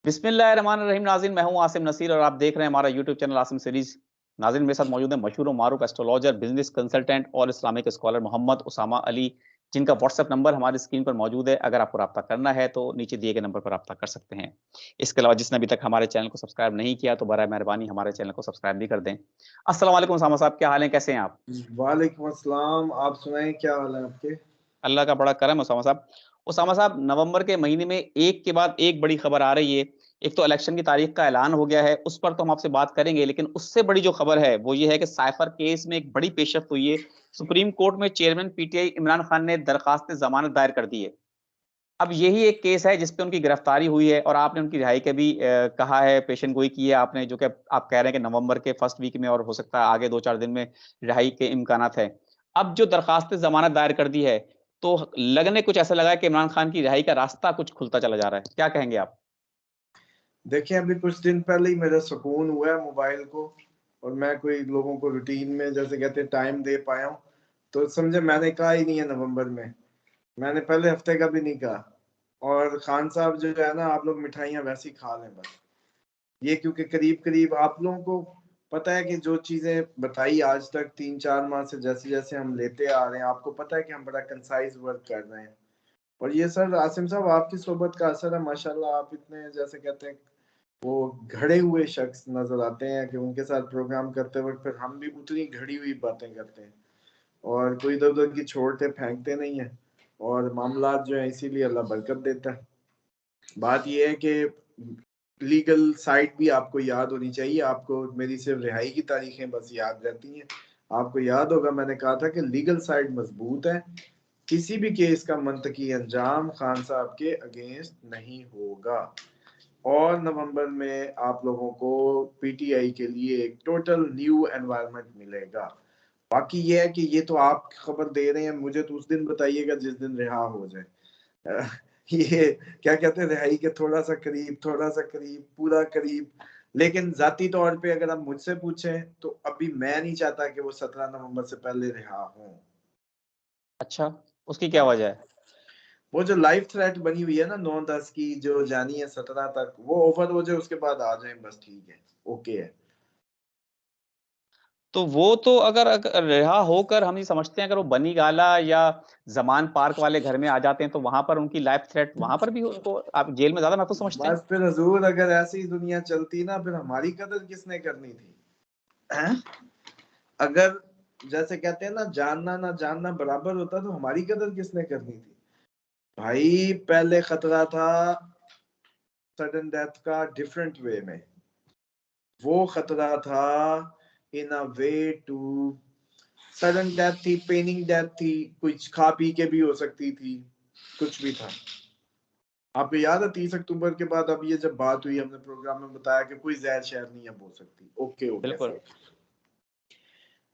बिस्मिल्लाहिर्रहमानिर्रहीम। नाज़रीन, मैं हूं आसिम नसीर और आप देख रहे हैं हमारा यूट्यूब चैनल आसिम सीरीज। नाज़रीन, मेरे साथ मौजूद है मशहूर और मारूफ एस्ट्रोलॉजर, बिजनेस कंसल्टेंट और इस्लामिक स्कॉलर मोहम्मद उसामा अली, जिनका व्हाट्सएप नंबर हमारी स्क्रीन पर मौजूद है। अगर आपको रब्ता करना है तो नीचे दिए गए नंबर पर रब्ता कर सकते हैं। इसके अलावा जिसने अभी तक हमारे चैनल को सब्सक्राइब नहीं किया तो बराए मेहरबानी हमारे चैनल को सब्सक्राइब भी कर दें। अस्सलाम वालेकुम उसामा साहब, क्या हाल है, कैसे हैं आप? वालेकुम अस्सलाम। आप सुनाएं, क्या हाल है आपके? अल्लाह का बड़ा करम है उसामा साहब। उसामा साहब, नवंबर के महीने में एक के बाद एक बड़ी खबर आ रही है। एक तो इलेक्शन की तारीख का ऐलान हो गया है, उस पर तो हम आपसे बात करेंगे, लेकिन उससे बड़ी जो खबर है वो ये है कि साइफर केस में एक बड़ी पेशरफ्त हुई है। सुप्रीम कोर्ट में चेयरमैन पीटीआई इमरान खान ने दरखास्त जमानत दायर कर दी है। अब यही एक केस है जिसपे उनकी गिरफ्तारी हुई है और आपने उनकी रिहाई के भी कहा है, पेशन गोई की है आपने, जो कि आप कह रहे हैं कि नवंबर के फर्स्ट वीक में और हो सकता है आगे 2-4 दिन में रिहाई के इम्कानात है। अब जो दरखास्त ज़मानत दायर कर दी है, तो लगने कुछ ऐसा लगा है कि इमरान खान की रिहाई का रास्ता कुछ खुलता चला जा रहा है। क्या कहेंगे आप? देखिए, अभी कुछ दिन पहले ही मेरा सुकून हुआ है मोबाइल को, और मैं कोई लोगों को रूटीन में जैसे कहते हैं टाइम दे पाया हूँ। तो समझे, मैंने कहा ही नहीं है नवंबर में, मैंने पहले हफ्ते का भी नहीं कहा। और खान साहब जो है ना, आप लोग मिठाइयाँ वैसी खा लें बस। ये क्योंकि करीब करीब आप लोगों को पता है कि जो चीजें बताई आज तक 3-4 माह से, जैसे जैसे हम लेते आ रहे हैं, आपको पता है कि हम बड़ा कंसाइज वर्क कर रहे हैं। और ये सर आसिम साहब, आपकी सोबत का असर है माशाल्लाह। आप इतने जैसे कहते हैं वो घड़े हुए शख्स नजर आते हैं कि उनके साथ प्रोग्राम करते वक्त फिर हम भी उतनी घड़ी हुई बातें करते हैं, और कोई इधर उधर की छोड़ते फेंकते नहीं है, और मामला जो है इसीलिए अल्लाह बरकत देता है। बात यह है कि लीगल साइड भी आपको याद होनी चाहिए। आपको मेरी सिर्फ रिहाई की तारीखें बस याद रहती हैं। आपको याद होगा मैंने कहा था कि लीगल साइड मजबूत है, किसी भी केस का मंतकी अंजाम खान साहब के अगेंस्ट नहीं होगा। और नवंबर में आप लोगों को पीटीआई के लिए एक टोटल न्यू एनवायरनमेंट मिलेगा। बाकी ये है कि ये तो आप खबर दे रहे हैं, मुझे तो उस दिन बताइएगा जिस दिन रिहा हो जाए। ये क्या कहते हैं, रिहाई के थोड़ा सा करीब, थोड़ा सा करीब, पूरा करीब। लेकिन जाती तौर पे अगर आप मुझसे पूछें तो अभी मैं नहीं चाहता कि वो 17 नवंबर से पहले रिहा हों। अच्छा, उसकी क्या वजह है? वो जो लाइफ थ्रेट बनी हुई है ना 9-10 की, जो जानी है 17 तक, वो ओवर हो जाए उसके बाद आ जाए बस, ठीक है, ओके है। तो वो तो अगर रिहा होकर हम ये समझते हैं, अगर वो बनी गाला या जमान पार्क वाले घर में आ जाते हैं तो वहां पर उनकी लाइफ थ्रेट वहां पर भी उनको आप जेल में ज्यादा महफूज समझते हैं? बस फिर हजूर, अगर ऐसी दुनिया चलती ना, फिर हमारी कदर किसने करनी थी? हैं? अगर जैसे कहते हैं ना, जानना ना जानना बराबर होता तो हमारी कदर किसने करनी थी? भाई पहले खतरा था सडन डेथ का डिफरेंट वे में, वो खतरा था इन अ वे टू सडन डेथ थी, पेनिंग डेथ थी, कुछ खा पी के भी हो सकती थी, कुछ भी था। आपको याद है 30 अक्टूबर के बाद अब ये जब बात हुई, हमने प्रोग्राम में बताया कि कोई जहर शहर नहीं है बोल सकती, ओके हो गया बिल्कुल। सब।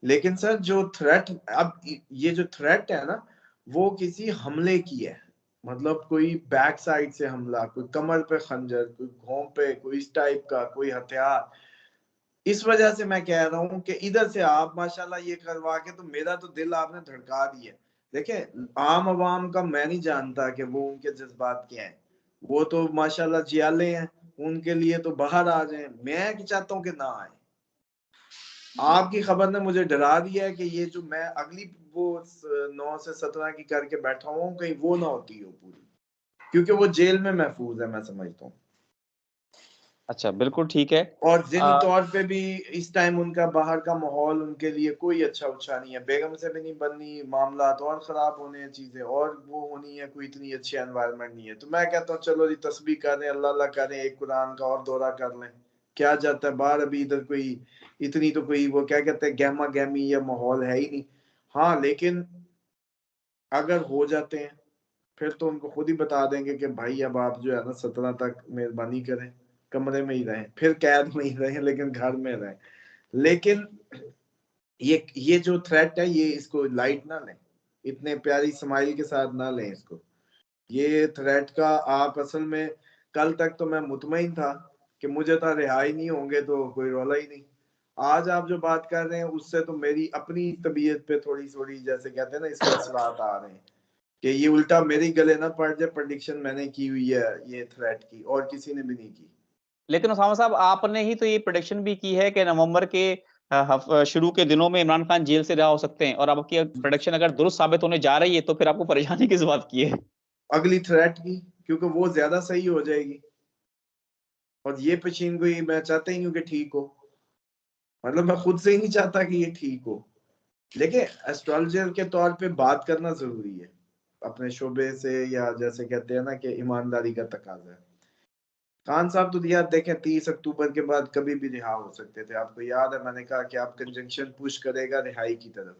लेकिन सर जो थ्रेट, अब ये जो थ्रेट है ना, वो किसी हमले की है। मतलब कोई बैक साइड से हमला, कोई कमर पे खंजर, कोई घों पे, कोई इस टाइप का कोई हथियार। इस वजह से मैं कह रहा हूँ कि इधर से आप माशाल्लाह ये करवा के तो मेरा तो दिल आपने धड़का दिया। देखें, आम आवाम का मैं नहीं जानता कि वो उनके जज्बात क्या हैं। वो तो माशाल्लाह जियाले हैं, उनके लिए तो बाहर आ जाएं। मैं चाहता हूँ कि ना आए। आपकी खबर ने मुझे डरा दिया है कि ये जो मैं अगली वो 9 से 17 की करके बैठा हूँ, कहीं वो ना होती हो पूरी, क्योंकि वो जेल में महफूज है, मैं समझता हूँ। अच्छा, बिल्कुल ठीक है। और ज़िहनी तौर पे भी इस टाइम उनका बाहर का माहौल उनके लिए कोई अच्छा उच्छा नहीं है। बेगम से भी नहीं बननी, मामलात और ख़राब होने हैं, चीज़ें और वो होनी है, कोई इतनी अच्छी एनवायरनमेंट नहीं है। तो मैं कहता हूँ चलो जी, तस्बीह करें, अल्लाह अल्लाह करें, एक कुरान का और दौरा कर लें, क्या जाता है बाहर। अभी इधर कोई इतनी तो कोई वो क्या कहते हैं गहमा गहमी या माहौल है ही नहीं। हाँ, लेकिन अगर हो जाते हैं फिर तो उनको खुद ही बता देंगे कि भाई अब आप जो है ना 17 तक मेहरबानी करें, कमरे में ही रहें, फिर कैद में ही रहें, लेकिन घर में रहें। लेकिन ये जो थ्रेट है, ये इसको लाइट ना लें, इतने प्यारी स्माइल के साथ ना लें इसको। ये थ्रेट का आप असल में, कल तक तो मैं मुतमईन था कि मुझे तो रिहाई नहीं होंगे तो कोई रौला ही नहीं। आज आप जो बात कर रहे हैं उससे तो मेरी अपनी तबीयत पे थोड़ी थोड़ी जैसे कहते हैं ना इसके असरात आ रहे हैं कि ये उल्टा मेरे गले ना पड़ जाए। प्रेडिक्शन मैंने की हुई है ये थ्रेट की, और किसी ने भी नहीं की। लेकिन उसामा साहब आपने ही तो ये प्रेडिक्शन भी की है कि नवंबर के शुरू के दिनों में इमरान खान जेल से रिहा हो सकते हैं, और अब आपकी प्रेडिक्शन अगर दुरुस्त साबित होने जा रही है तो फिर आपको परेशानी किस बात की है? अगली थ्रेट की, क्योंकि वो ज्यादा सही हो जाएगी, और ये पेशीन गोई मैं चाहता ही नहीं हूँ कि ठीक हो, मतलब मैं खुद से ही नहीं चाहता कि ये ठीक हो। लेकिन एस्ट्रोलॉजर के तौर पे बात करना जरूरी है अपने शोबे से, या जैसे कहते हैं ना कि ईमानदारी का तकाजा है। खान साहब तो यार देखें 30 अक्टूबर के बाद कभी भी रिहा हो सकते थे। आपको याद है मैंने कहा कि आप कंजंक्शन पुश करेगा रिहाई की तरफ।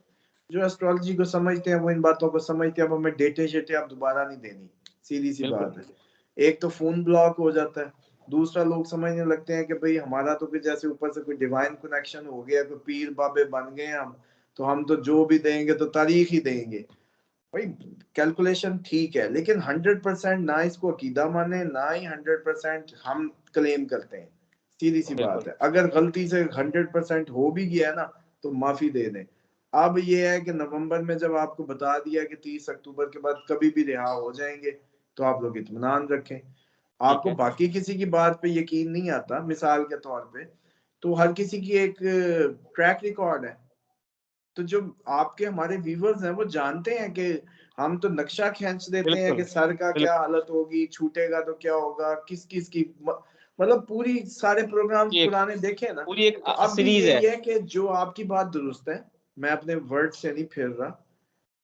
जो एस्ट्रोलॉजी को समझते हैं वो इन बातों को समझते हैं। अब हमें डेटे शेटे आप दोबारा नहीं देनी, सीधी सी बिल्कुल। बात है। एक तो फोन ब्लॉक हो जाता है, दूसरा लोग समझने लगते हैं कि भाई हमारा तो कोई जैसे ऊपर से कोई डिवाइन कनेक्शन हो गया, कोई पीर बाबे बन गए हम, तो हम तो जो भी देंगे तो तारीख ही देंगे। भाई कैलकुलेशन ठीक है, लेकिन 100% ना इसको अकीदा माने, ना ही 100% हम क्लेम करते हैं। सीधी सी बात बिल्कुल। है, अगर गलती से 100% हो भी गया ना तो माफी दे दें। अब ये है कि नवंबर में जब आपको बता दिया कि 30 अक्टूबर के बाद कभी भी रिहा हो जाएंगे, तो आप लोग इत्मीनान रखें। ठीक आपको है। बाकी किसी की बात पे यकीन नहीं आता, मिसाल के तौर पे, तो हर किसी की एक ट्रैक रिकॉर्ड है। तो जो आपके हमारे व्यूवर्स हैं वो जानते हैं कि हम तो नक्शा खींच देते हैं बिल्कुल। कि सर का क्या बिल्कुल। हालत होगी, छूटेगा तो क्या होगा, किस किस की मतलब पूरी सारे प्रोग्राम्स ये एक पुराने देखे ना। पूरी एक तो अब भी सीरीज है। यही है कि जो आपकी बात दुरुस्त है, मैं अपने वर्ड से नहीं फिर रहा,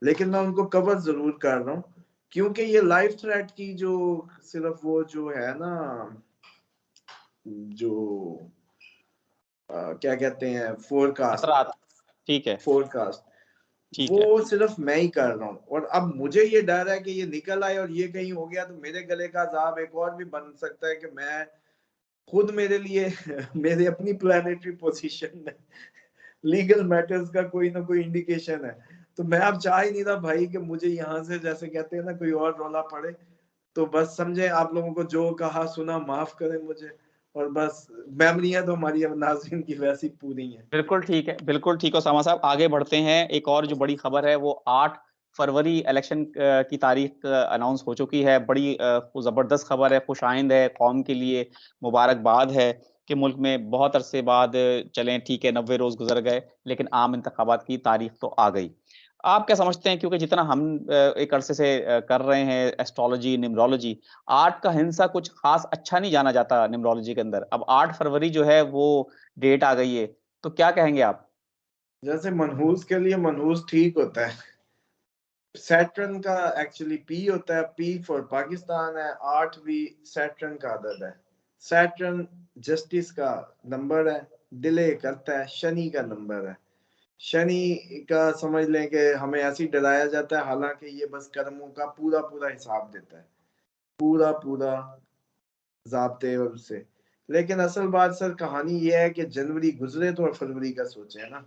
लेकिन मैं उनको कवर जरूर कर रहा हूँ। क्योंकि ये लाइफ थ्रेट की जो सिर्फ वो जो है ना, जो क्या कहते हैं फोरकास्ट, खतरा। ठीक है। फोरकास्ट, ठीक है। वो सिर्फ मैं ही कर रहा हूँ। और अब मुझे ये डर है कि ये निकल आए और ये कहीं हो गया तो मेरे गले का अजाब एक और भी बन सकता है कि मैं खुद मेरे लिए मेरे अपनी प्लानिटरी पोजीशन में लीगल मैटर्स का कोई ना कोई इंडिकेशन है। तो मैं अब चाह ही नहीं रहा भाई कि मुझे यहाँ से जैसे कहते हैं ना कोई और रोला पड़े। तो बस समझे, आप लोगों को जो कहा सुना माफ करें मुझे, और बस मेमोरियां तो हमारी अब नाज़रीन की वैसी पूरी हैं। बिल्कुल ठीक है, बिल्कुल ठीक है उसामा साहब, आगे बढ़ते हैं। एक और जो बड़ी खबर है वो 8 फरवरी इलेक्शन की तारीख अनाउंस हो चुकी है। बड़ी जबरदस्त खबर है, खुशाइंद है, कौम के लिए मुबारकबाद है कि मुल्क में बहुत अरसे बाद चलें ठीक है 90 रोज गुजर गए, लेकिन आम इंतखाबात की तारीख तो आ गई। आप क्या समझते हैं, क्योंकि जितना हम एक अरसे से कर रहे हैं एस्ट्रोलॉजी, न्यूमरोलॉजी, 8 का हिंसा कुछ खास अच्छा नहीं जाना जाता न्यूमरोलॉजी के अंदर। अब 8 फरवरी जो है वो डेट आ गई है, तो क्या कहेंगे आप? जैसे मनहूस के लिए मनहूस ठीक होता है। सैटर्न का एक्चुअली पी होता है, पी फॉर पाकिस्तान है, 8 भी सैटर्न का आदत है। सैटर्न जस्टिस का नंबर है, डिले करता है, शनि का नंबर है। शनि का समझ लें कि हमें ऐसे ही डराया जाता है, हालांकि ये बस कर्मों का पूरा पूरा हिसाब देता है, पूरा पूरा जाब्ते और उससे। लेकिन असल बात सर कहानी ये है कि जनवरी गुजरे तो फरवरी का सोचे है ना।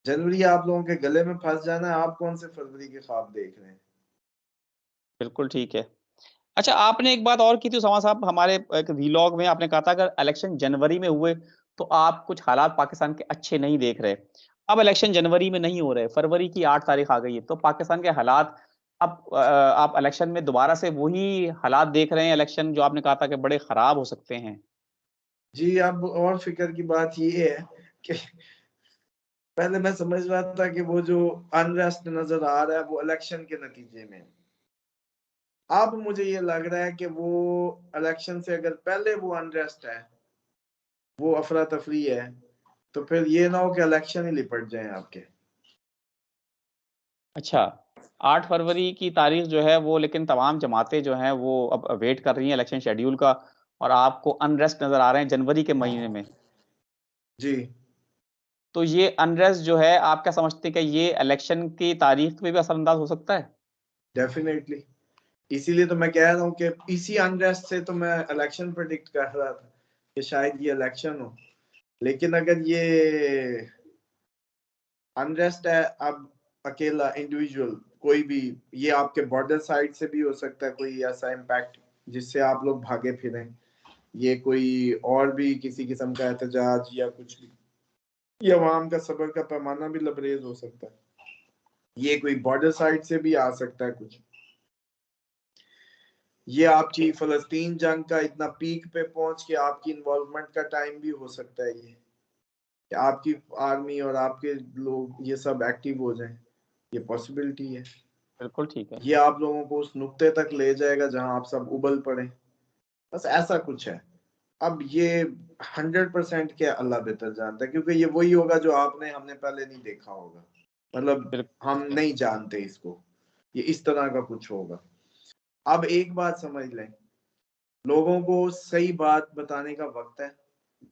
जनवरी आप लोगों के गले में फंस जाना है, आप कौन से फरवरी के ख्वाब देख रहे हैं। बिल्कुल ठीक है। अच्छा, आपने एक बात और की थी उसामा साहब, हमारे एक व्लॉग में आपने कहा था अगर इलेक्शन जनवरी में हुए तो आप कुछ हालात पाकिस्तान के अच्छे नहीं देख रहे। अब इलेक्शन जनवरी में नहीं हो रहे, फरवरी की 8 तारीख आ गई है, तो पाकिस्तान के हालात अब आप इलेक्शन में दोबारा से वही हालात देख रहे हैं, इलेक्शन जो आपने कहा था कि बड़े खराब हो सकते हैं? जी, अब और फिक्र की बात ये है कि पहले मैं समझ रहा था कि वो जो अनरेस्ट नजर आ रहा है वो इलेक्शन के नतीजे में। अब मुझे ये लग रहा है कि वो इलेक्शन से अगर पहले वो अनरेस्ट है, वो अफरा तफरी है, तो फिर ये ना हो कि इलेक्शन ही लिपट जाए आपके। अच्छा, 8 फरवरी की तारीख जो है वो, लेकिन तमाम जमातें जो हैं वो अब वेट कर रही हैं इलेक्शन शेड्यूल का, और आपको अनरेस्ट नज़र आ रहे हैं जनवरी के महीने में। जी तो ये अनरेस्ट जो है, आप क्या समझते हैं कि ये इलेक्शन की तारीख पे भी असरअंदाज हो सकता है? डेफिनेटली, इसीलिए तो मैं कह रहा हूँ कि इसी अनरेस्ट से तो मैं इलेक्शन प्रेडिक्ट कर रहा था कि शायद ये इलेक्शन हो। लेकिन अगर ये अनरेस्ट है, अब अकेला इंडिविजुअल कोई भी, ये आपके बॉर्डर साइड से भी हो सकता है कोई ऐसा इम्पैक्ट जिससे आप लोग भागे फिरें, ये कोई और भी किसी किस्म का एहतजाज या कुछ भी, ये अवाम का सब्र का पैमाना भी लबरेज हो सकता है। ये कोई बॉर्डर साइड से भी आ सकता है कुछ। ये आपकी फलस्तीन जंग का इतना पीक पे पहुंच के आपकी इन्वॉल्वमेंट का टाइम भी हो सकता है ये, कि आपकी आर्मी और आपके लोग ये सब एक्टिव हो जाएं, ये पॉसिबिलिटी है। बिल्कुल ठीक है। ये आप लोगों को उस नुक्ते तक ले जाएगा जहां आप सब उबल पड़े, बस ऐसा कुछ है। अब ये 100% के अल्लाह बेहतर जानता है, क्योंकि ये वही होगा जो आपने हमने पहले नहीं देखा होगा, मतलब हम बिल्कुल नहीं जानते इसको, ये इस तरह का कुछ होगा। अब एक बात समझ लें, लोगों को सही बात बताने का वक्त है,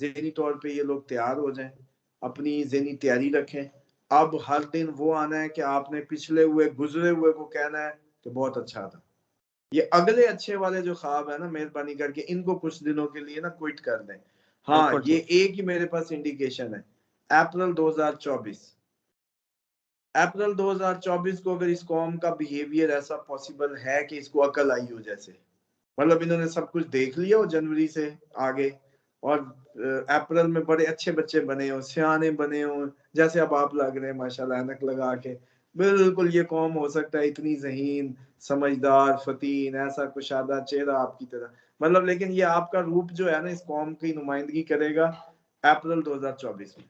ज़हनी तौर पे ये लोग तैयार हो जाएं, अपनी ज़हनी तैयारी रखें। अब हर दिन वो आना है कि आपने पिछले हुए गुजरे हुए को कहना है कि बहुत अच्छा था। ये अगले अच्छे वाले जो ख्वाब है ना, मेहरबानी करके इनको कुछ दिनों के लिए ना क्विट कर दें। हाँ, बिल्कुल ये ठीक। एक ही मेरे पास इंडिकेशन है, अप्रैल 2024। अप्रैल 2024 को अगर इस कौम का बिहेवियर ऐसा पॉसिबल है कि इसको अकल आई हो, जैसे मतलब इन्होंने सब कुछ देख लिया हो जनवरी से आगे, और अप्रैल में बड़े अच्छे बच्चे बने हो, सियाने बने हो, जैसे अब आप लग रहे हैं माशाल्लाह ऐनक लगा के, बिल्कुल ये कौम हो सकता है इतनी ज़हीन, समझदार, फतीन, ऐसा कुशादा चेहरा आपकी तरह, मतलब लेकिन ये आपका रूप जो है ना इस कौम की नुमाइंदगी करेगा अप्रैल 2024 में।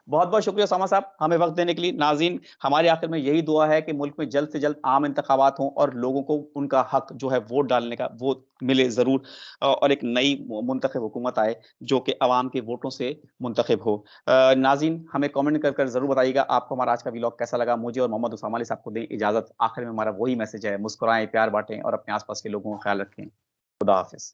बहुत-बहुत शुक्रिया उसामा साहब, हमें वक़्त देने के लिए। नाज़रीन, हमारी आखिर में यही दुआ है कि मुल्क में जल्द से जल्द आम इंतखाबात हों और लोगों को उनका हक जो है वोट डालने का, वो मिले ज़रूर, और एक नई मुंतखब हुकूमत आए, जो कि अवाम के वोटों से मुंतखब हो। नाज़रीन, हमें कमेंट कर ज़रूर बताइएगा, आपको हमारा आज का व्लॉग कैसा लगा? मुझे और मोहम्मद उसामा अली साहब को दें इजाज़त। आखिर में हमारा वही मैसेज है, मुस्कुराएँ, प्यार बाँटें और अपने आस-पास के लोगों का ख़्याल रखें। खुदा हाफ़िज़।